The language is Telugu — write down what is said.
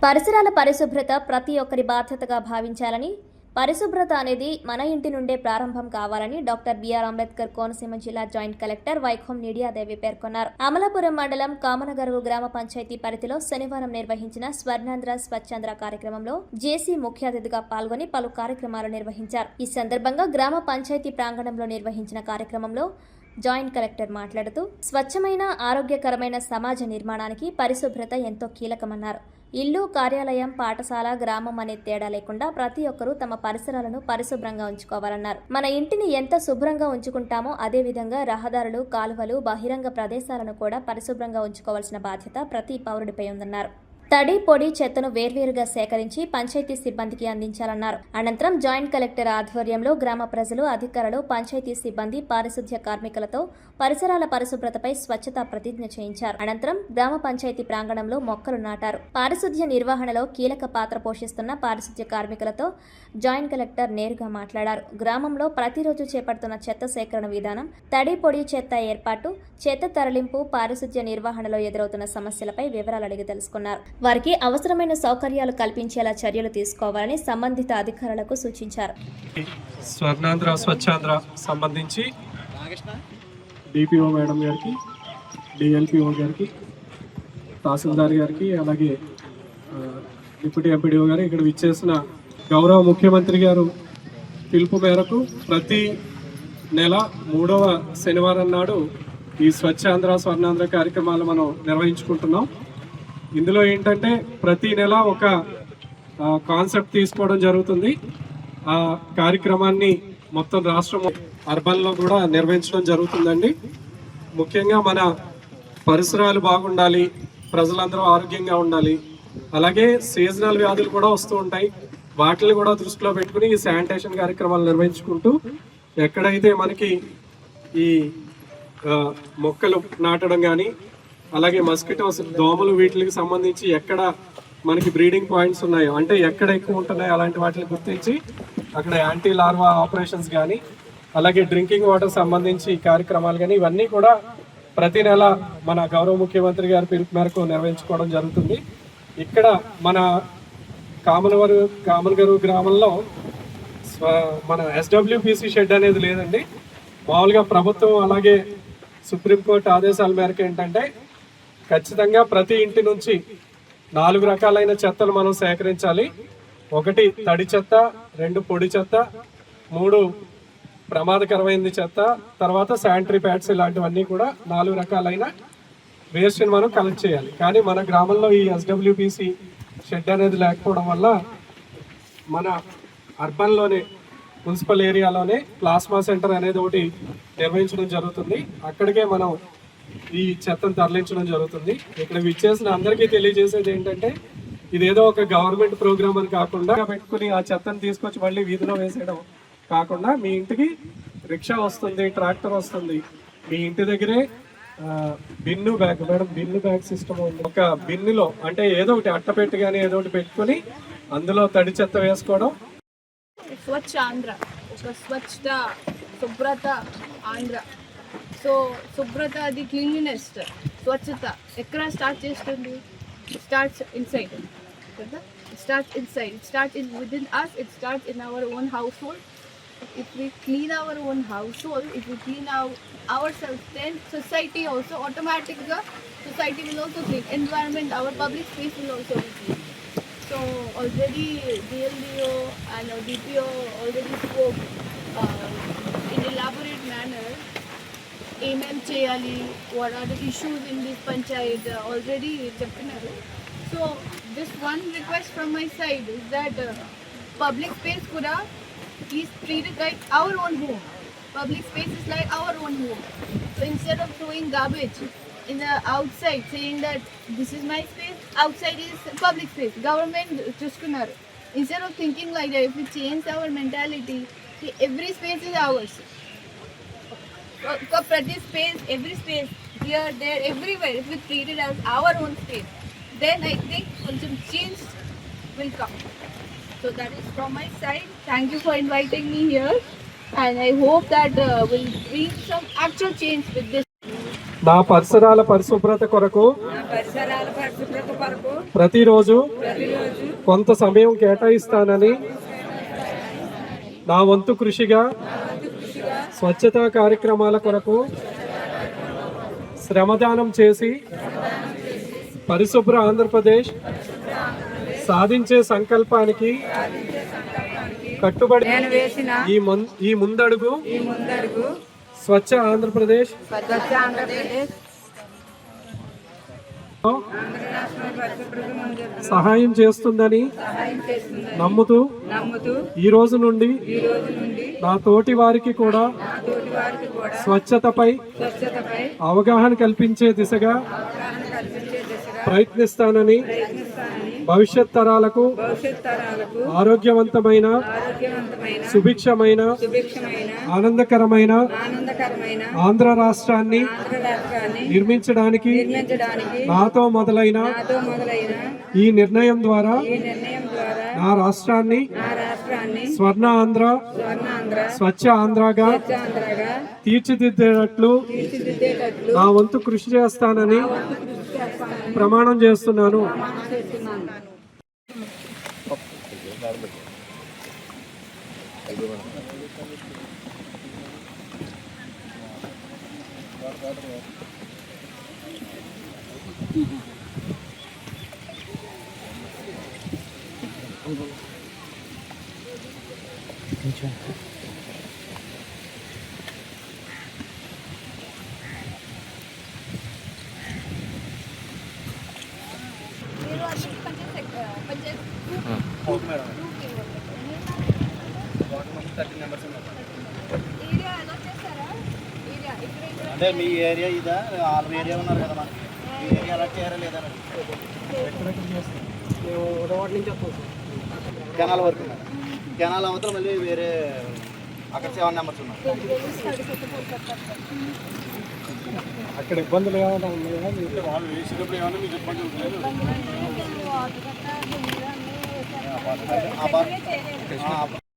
పరిసరాల పరిశుభ్రత ప్రతి ఒక్కరి బాధ్యతగా భావించాలని, పరిశుభ్రత అనేది మన ఇంటి నుండే ప్రారంభం కావాలని డాక్టర్ బిఆర్ అంబేద్కర్ కోనసీమ జిల్లా జాయింట్ కలెక్టర్ వైఖోం నీడియాదేవి పేర్కొన్నారు. అమలాపురం మండలం కామనగరువు గ్రామ పంచాయతీ పరిధిలో శనివారం నిర్వహించిన స్వర్ణాంధ్ర స్వచ్ఛాంధ్ర కార్యక్రమంలో జేసీ ముఖ్య అతిథిగా పాల్గొని పలు కార్యక్రమాలు నిర్వహించారు. ఈ సందర్భంగా గ్రామ పంచాయతీ ప్రాంగణంలో నిర్వహించిన కార్యక్రమంలో జాయింట్ కలెక్టర్ మాట్లాడుతూ స్వచ్ఛమైన ఆరోగ్యకరమైన సమాజ నిర్మాణానికి పరిశుభ్రత ఎంతో కీలకమన్నారు. ఇల్లు, కార్యాలయం, పాఠశాల, గ్రామం అనే తేడా లేకుండా ప్రతి ఒక్కరూ తమ పరిసరాలను పరిశుభ్రంగా ఉంచుకోవాలన్నారు. మన ఇంటిని ఎంత శుభ్రంగా ఉంచుకుంటామో అదే విధంగా రహదారులు, కాలువలు, బహిరంగ ప్రదేశాలను కూడా పరిశుభ్రంగా ఉంచుకోవాల్సిన బాధ్యత ప్రతి పౌరుడిపై ఉందన్నారు. తడి, పొడి చెత్తను వేర్వేరుగా సేకరించి పంచాయతీ సిబ్బందికి అందించాలన్నారు. అనంతరం జాయింట్ కలెక్టర్ ఆధ్వర్యంలో గ్రామ ప్రజలు, అధికారులు, పంచాయతీ సిబ్బంది, పారిశుధ్య కార్మికులతో పరిసరాల పరిశుభ్రతపై స్వచ్ఛతా ప్రతిజ్ఞ చేయించారు. అనంతరం గ్రామ పంచాయతీ ప్రాంగణంలో మొక్కలు నాటారు. పారిశుధ్య నిర్వహణలో కీలక పాత్ర పోషిస్తున్న పారిశుధ్య కార్మికులతో జాయింట్ కలెక్టర్ నేరుగా మాట్లాడారు. గ్రామంలో ప్రతిరోజు చేపడుతున్న చెత్త సేకరణ విధానం, తడి, పొడి చెత్త ఏర్పాటు, చెత్త తరలింపు, పారిశుధ్య నిర్వహణలో ఎదురవుతున్న సమస్యలపై వివరాలు అడిగి తెలుసుకున్నారు. వారికి అవసరమైన సౌకర్యాలు కల్పించేలా చర్యలు తీసుకోవాలని సంబంధిత అధికారులకు సూచించారు. స్వర్ణాంధ్ర స్వచ్ఛాంధ్ర సంబంధించి డిపిఓ మేడం గారికి, డిఎల్పిఓ గారికి, తహసీల్దార్ గారికి, అలాగే డిప్యూటీ ఎంపీడీఓ గారు, ఇక్కడ విచ్చేసిన గౌరవ ముఖ్యమంత్రి గారు పిలుపు మేరకు ప్రతి నెల 3వ శనివారం నాడు ఈ స్వచ్ఛాంధ్ర స్వర్ణాంధ్ర కార్యక్రమాలు మనం నిర్వహించుకుంటున్నాం. ఇందులో ఏంటంటే ప్రతి నెల ఒక కాన్సెప్ట్ తీసుకోవడం జరుగుతుంది. ఆ కార్యక్రమాన్ని మొత్తం రాష్ట్రం అర్బన్లో కూడా నిర్వహించడం జరుగుతుందండి. ముఖ్యంగా మన పరిసరాలు బాగుండాలి, ప్రజలందరూ ఆరోగ్యంగా ఉండాలి. అలాగే సీజనల్ వ్యాధులు కూడా వస్తూ ఉంటాయి. వాటిని కూడా దృష్టిలో పెట్టుకుని ఈ శానిటేషన్ కార్యక్రమాలు నిర్వహించుకుంటూ ఎక్కడైతే మనకి ఈ మొక్కలు నాటడం కానీ, అలాగే మస్కిటోస్, దోమలు, వీటికి సంబంధించి ఎక్కడ మనకి బ్రీడింగ్ పాయింట్స్ ఉన్నాయో, అంటే ఎక్కడ ఎక్కువ ఉంటున్నాయో అలాంటి వాటిని గుర్తించి అక్కడ యాంటీ లార్వా ఆపరేషన్స్ కానీ, అలాగే డ్రింకింగ్ వాటర్ సంబంధించి కార్యక్రమాలు కానీ, ఇవన్నీ కూడా ప్రతి నెల మన గౌరవ ముఖ్యమంత్రి గారి పిలుపు మేరకు నిర్వహించుకోవడం జరుగుతుంది. ఇక్కడ మన కామనగరు గ్రామంలో మన SWPC షెడ్ అనేది లేదండి. మామూలుగా ప్రభుత్వం అలాగే సుప్రీంకోర్టు ఆదేశాల మేరకు ఏంటంటే ఖచ్చితంగా ప్రతి ఇంటి నుంచి 4 రకాలైన చెత్తలు మనం సేకరించాలి. 1 తడి చెత్త, 2 పొడి చెత్త, 3 ప్రమాదకరమైనది చెత్త, తర్వాత శానిటరీ ప్యాడ్స్, ఇలాంటివన్నీ కూడా 4 రకాలైన వేస్ట్ని మనం కలెక్ట్ చేయాలి. కానీ మన గ్రామంలో ఈ SWPC షెడ్ అనేది లేకపోవడం వల్ల మన అర్బన్లోనే, మున్సిపల్ ఏరియాలోనే ప్లాస్మా సెంటర్ అనేది ఒకటి నిర్వహించడం జరుగుతుంది. అక్కడికే మనం ఈ చెత్తను తరలించడం జరుగుతుంది. ఇక్కడ విచ్చేసిన అందరికీ తెలియజేసేది ఏంటంటే ఇదేదో ఒక గవర్నమెంట్ ప్రోగ్రామ్ అని కాకుండా పెట్టుకుని ఆ చెత్తను తీసుకొచ్చి మళ్ళీ వీధిలో వేసేయడం కాకుండా మీ ఇంటికి రిక్షా వస్తుంది, ట్రాక్టర్ వస్తుంది, మీ ఇంటి దగ్గరే Binnu bag, madam Binnu bag system ఉంది. ఒక బిన్నులో అంటే ఏదో ఒకటి అట్టపెట్టి కానీ ఏదో ఒకటి పెట్టుకుని అందులో తడి చెత్త వేసుకోవడం. స్వచ్ఛ ఆంధ్ర, ఒక స్వచ్ఛత, శుభ్రత ఆంధ్ర. సో శుభ్రత, అది క్లీన్లీనెస్, స్వచ్ఛత ఎక్కడ స్టార్ట్ చేస్తుంది? స్టార్ట్స్ ఇన్సైడ్ కదా. Starts inside, it starts in within us, it starts in our own household. If we clean our own household, if we clean ourselves, then society also automatically, society will also clean. Environment, our public space will also be clean. So already DLDO and DPO already spoke in elaborate manner. Amen cheyali, what are the issues in this panchayat already cheptunaru. So just one request from my side is that public space kuda is treated like our own home. Public space is like our own home. So instead of throwing garbage in the outside, saying that this is my space, outside is public space, government chuskunaru. Instead of thinking like that, if we change our mentality, see, every space is ours. Prati space, every space, here, there, everywhere, if we treat it as our own space, then I think some change will come. So that is from my side. Thank you for inviting me here, and I hope that we'll bring some actual change with this. నా పరిసరాల పరిశుభ్రత కొరకు ప్రతిరోజు కొంత సమయం కేటాయిస్తానని నా వంతు కృషిగా స్వచ్ఛతా కార్యక్రమాల కొరకు శ్రమదానం చేసి పరిశుభ్ర ఆంధ్రప్రదేశ్ సాధించే సంకల్పానికి కట్టుబడి ఈ ముందడుగు స్వచ్ఛ ఆంధ్రప్రదేశ్ సహాయం చేస్తుందని నమ్ముతూ ఈ రోజు నుండి నా తోటి వారికి కూడా స్వచ్ఛతపై అవగాహన కల్పించే దిశగా ప్రయత్నిస్తానని భవిష్యత్ తరాలకు ఆరోగ్యవంతమైన సుభిక్షమైన ఆనందకరమైన ఆంధ్ర రాష్ట్రాన్ని నిర్మించడానికి నాతో మొదలైన ఈ నిర్ణయం ద్వారా నా రాష్ట్రాన్ని స్వర్ణ ఆంధ్ర స్వచ్ఛ ఆంధ్రగా తీర్చిదిద్దేటట్లు నా వంతు కృషి చేస్తానని ప్రమాణం చేస్తున్నాను. అంటే మీ ఏరియా ఇదా ఆల్ ఏరియా ఉన్నారు కదా మన మీ ఏరియా అలా చేయారా లేదా కెనాల్ వరకు కెనాల్ అవతల మళ్ళీ వేరే అక్కడ 7 నెంబర్స్ ఉన్నారు. అక్కడ ఇబ్బందులు ఏమైనా ఉన్నాయా? వాళ్ళు వేసినప్పుడు ఏమన్నా మీకు ఇబ్బంది ఉంటుంది?